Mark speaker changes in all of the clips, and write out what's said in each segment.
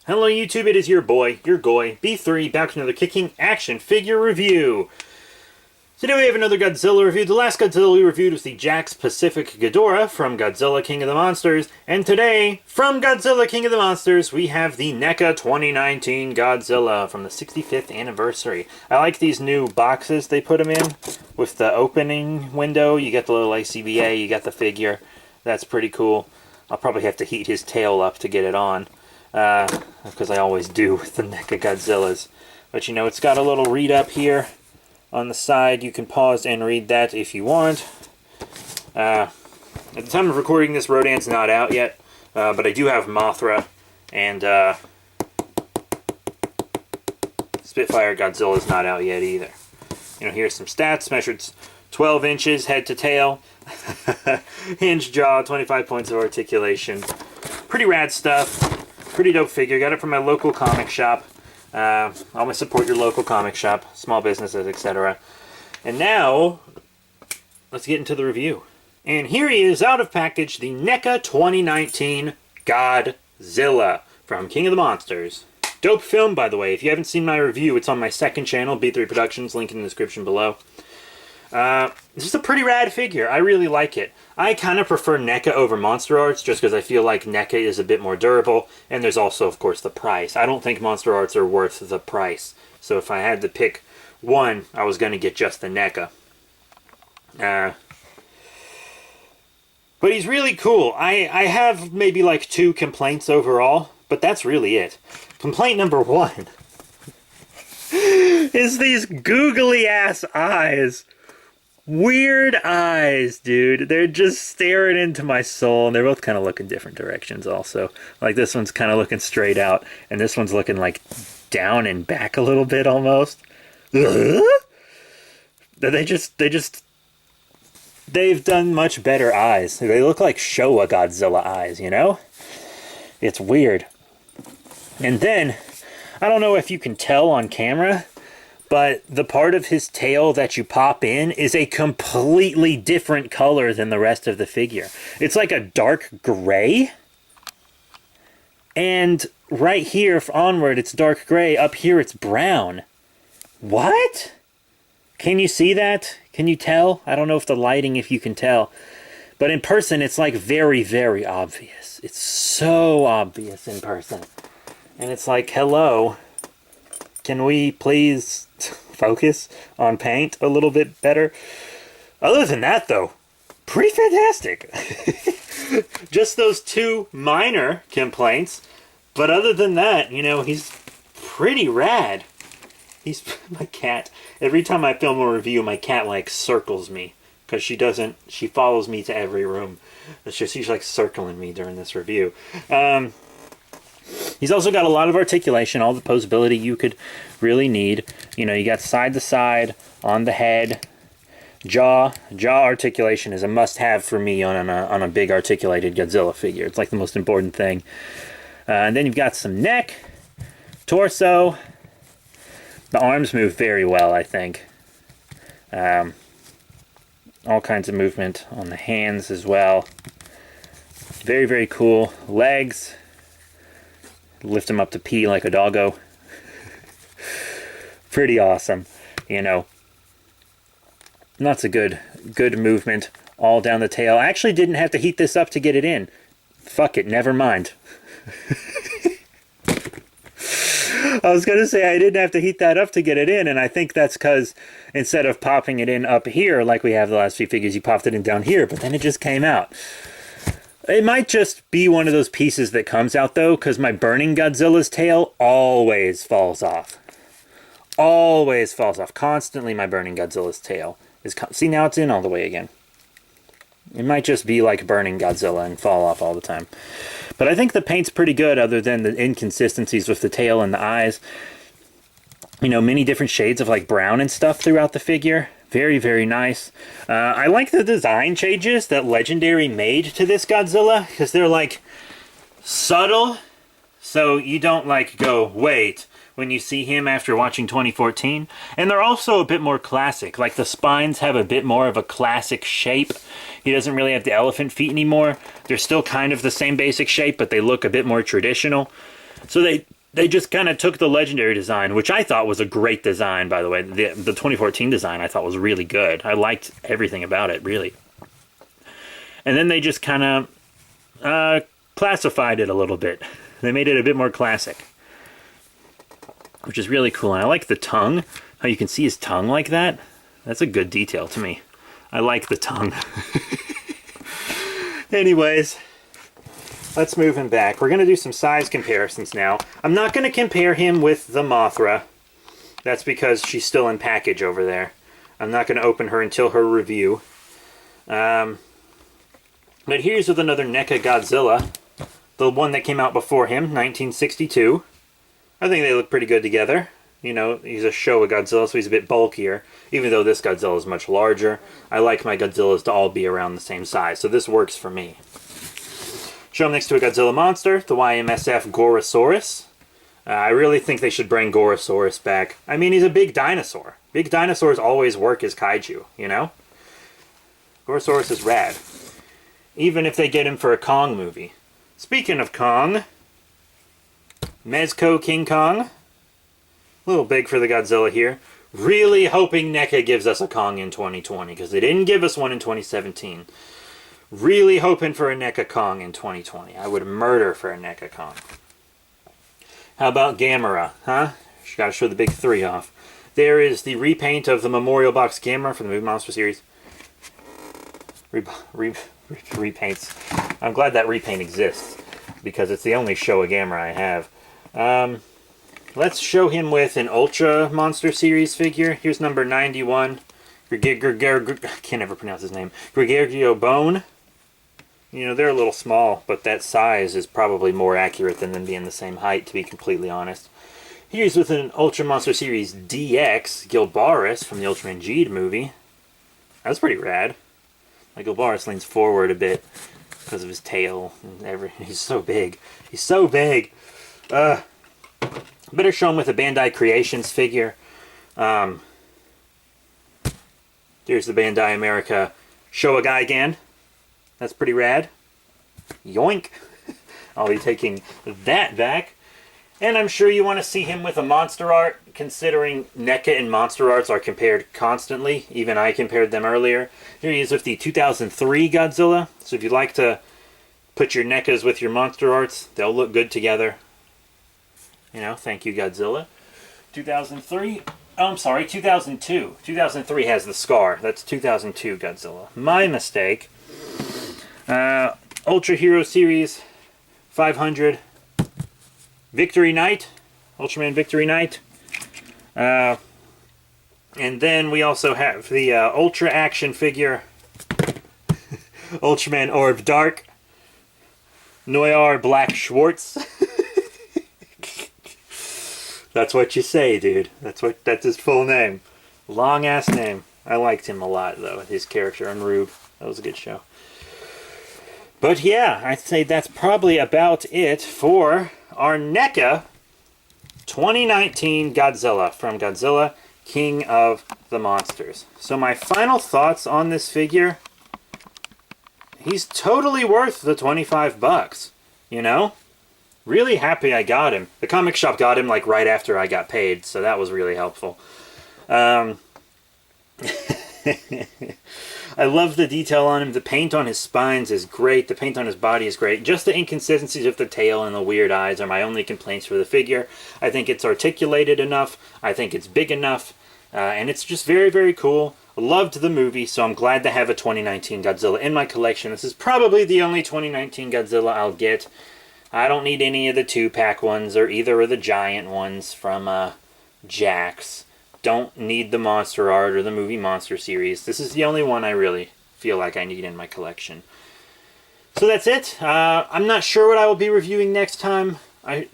Speaker 1: Hello YouTube, it is your boy, your goy, B3, back with another kicking action figure review. Today we have another Godzilla review. The last Godzilla we reviewed was the Jakks Pacific Ghidorah from Godzilla King of the Monsters. And today, from Godzilla King of the Monsters, we have the NECA 2019 Godzilla from the 65th anniversary. I like these new boxes they put them in with the opening window. You get the little ACBA, you got the figure. That's pretty cool. I'll probably have to heat his tail up to get it on. Because I always do with the NECA Godzillas. But you know, it's got a little read up here on the side. You can pause and read that if you want. At the time of recording this, Rodan's not out yet, but I do have Mothra and Spitfire Godzilla's not out yet either. You know, here's some stats. Measured 12 inches head to tail. Hinged jaw, 25 points of articulation. Pretty rad stuff. Pretty dope figure. Got it from my local comic shop. Always support your local comic shop, small businesses, etc. And now, let's get into the review. And here he is, out of package, the NECA 2019 Godzilla from King of the Monsters. Dope film, by the way. If you haven't seen my review, it's on my second channel, B3 Productions, link in the description below. This is a pretty rad figure. I really like it. I kind of prefer NECA over Monster Arts just because I feel like NECA is a bit more durable, and there's also, of course, the price. I don't think Monster Arts are worth the price. So if I had to pick one, I was going to get just the NECA. But he's really cool. I have maybe like 2 complaints overall, but that's really it. Complaint number 1 is these googly ass eyes. Weird eyes, dude. They're just staring into my soul, and they're both kind of looking different directions also. Like this one's kind of looking straight out, and this one's looking like down and back a little bit almost. They've done much better eyes. They look like Showa Godzilla eyes, you know? It's weird. And then, I don't know if you can tell on camera, but the part of his tail that you pop in is a completely different color than the rest of the figure. It's like a dark gray. And right here onward, it's dark gray. Up here, it's brown. What? Can you see that? Can you tell? I don't know if the lighting, if you can tell. But in person, it's like very, very obvious. It's so obvious in person. And it's like, hello. Can we please focus on paint a little bit better? Other than that, though, pretty fantastic. Just those 2 minor complaints. But other than that, you know, he's pretty rad. He's my cat. Every time I film a review, my cat, like, circles me. Because she follows me to every room. She's like circling me during this review. He's also got a lot of articulation, all the posability you could really need. You know, you got side to side on the head. Jaw articulation is a must-have for me on a big articulated Godzilla figure. It's like the most important thing. And then you've got some neck, torso. The arms move very well, I think. All kinds of movement on the hands as well. Very, very cool. Legs. Lift him up to pee like a doggo. Pretty awesome, you know. Lots of good movement all down the tail. I actually didn't have to heat this up to get it in. Fuck it, never mind. I was going to say I didn't have to heat that up to get it in, and I think that's because instead of popping it in up here like we have the last few figures, you popped it in down here, but then it just came out. It might just be one of those pieces that comes out, though, because my Burning Godzilla's tail always falls off. Always falls off. Constantly my Burning Godzilla's tail is... See, now it's in all the way again. It might just be like Burning Godzilla and fall off all the time. But I think the paint's pretty good, other than the inconsistencies with the tail and the eyes. You know, many different shades of, like, brown and stuff throughout the figure. Very, very nice. I like the design changes that Legendary made to this Godzilla, because they're, like, subtle, so you don't, like, go, wait, when you see him after watching 2014. And they're also a bit more classic. Like, the spines have a bit more of a classic shape. He doesn't really have the elephant feet anymore. They're still kind of the same basic shape, but they look a bit more traditional. So they they just kind of took the Legendary design, which I thought was a great design, by the way. The 2014 design I thought was really good. I liked everything about it, really. And then they just kind of classified it a little bit. They made it a bit more classic, which is really cool. And I like the tongue, how you can see his tongue like that. That's a good detail to me. I like the tongue. Anyways, let's move him back. We're going to do some size comparisons now. I'm not going to compare him with the Mothra. That's because she's still in package over there. I'm not going to open her until her review. But here's with another NECA Godzilla. The one that came out before him, 1962. I think they look pretty good together. You know, he's a Showa Godzilla, so he's a bit bulkier. Even though this Godzilla is much larger. I like my Godzillas to all be around the same size, so this works for me. Show him next to a Godzilla monster, the YMSF Gorosaurus. I really think they should bring Gorosaurus back. I mean, he's a big dinosaur. Big dinosaurs always work as kaiju, you know? Gorosaurus is rad. Even if they get him for a Kong movie. Speaking of Kong, Mezco King Kong. A little big for the Godzilla here. Really hoping NECA gives us a Kong in 2020, because they didn't give us one in 2017. Really hoping for a NECA Kong in 2020. I would murder for a NECA Kong. How about Gamera, huh? Gotta show the big three off. There is the repaint of the Memorial Box Gamera from the Movie Monster series. Repaints. I'm glad that repaint exists, because it's the only Showa Gamera I have. Let's show him with an Ultra Monster series figure. Here's number 91. I can't ever pronounce his name. Gregorio Bone. You know, they're a little small, but that size is probably more accurate than them being the same height, to be completely honest. Here's with an Ultra Monster Series DX, Gilbaris from the Ultraman Geed movie. That's pretty rad. Like, Gilbaris leans forward a bit because of his tail. And he's so big. He's so big. Better show him with a Bandai Creations figure. There's the Bandai America Showa Gigan. That's pretty rad. Yoink. I'll be taking that back. And I'm sure you want to see him with a Monster Art, considering NECA and Monster Arts are compared constantly. Even I compared them earlier. Here he is with the 2003 Godzilla. So if you'd like to put your NECAs with your Monster Arts, they'll look good together. You know, thank you, Godzilla. 2003. Oh, I'm sorry, 2002. 2003 has the scar. That's 2002 Godzilla. My mistake. Ultra Hero Series 500. Victory Knight. Ultraman Victory Knight. And then we also have the Ultra Action figure. Ultraman Orb Dark. Noir Black Schwartz. That's what you say, dude. That's his full name. Long ass name. I liked him a lot, though, his character on Rube. That was a good show. But yeah, I'd say that's probably about it for our NECA 2019 Godzilla from Godzilla, King of the Monsters. So my final thoughts on this figure, he's totally worth the 25 bucks, you know? Really happy I got him. The comic shop got him like right after I got paid, so that was really helpful. I love the detail on him. The paint on his spines is great. The paint on his body is great. Just the inconsistencies of the tail and the weird eyes are my only complaints for the figure. I think it's articulated enough. I think it's big enough. And it's just very, very cool. Loved the movie, so I'm glad to have a 2019 Godzilla in my collection. This is probably the only 2019 Godzilla I'll get. I don't need any of the 2-pack ones or either of the giant ones from Jax. Don't need the Monster Art or the Movie Monster series. This is the only one I really feel like I need in my collection. So that's it. I'm not sure what I will be reviewing next time.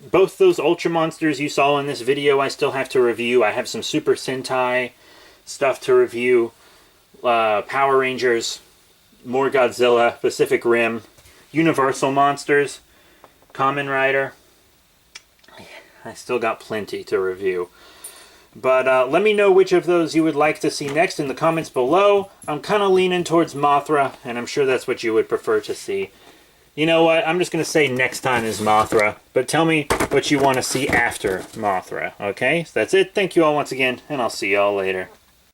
Speaker 1: Both those Ultra Monsters you saw in this video I still have to review. I have some Super Sentai stuff to review. Power Rangers, more Godzilla, Pacific Rim, Universal Monsters, Kamen Rider. I still got plenty to review. But let me know which of those you would like to see next in the comments below. I'm kind of leaning towards Mothra, and I'm sure that's what you would prefer to see. You know what? I'm just going to say next time is Mothra. But tell me what you want to see after Mothra, okay? So that's it. Thank you all once again, and I'll see y'all later.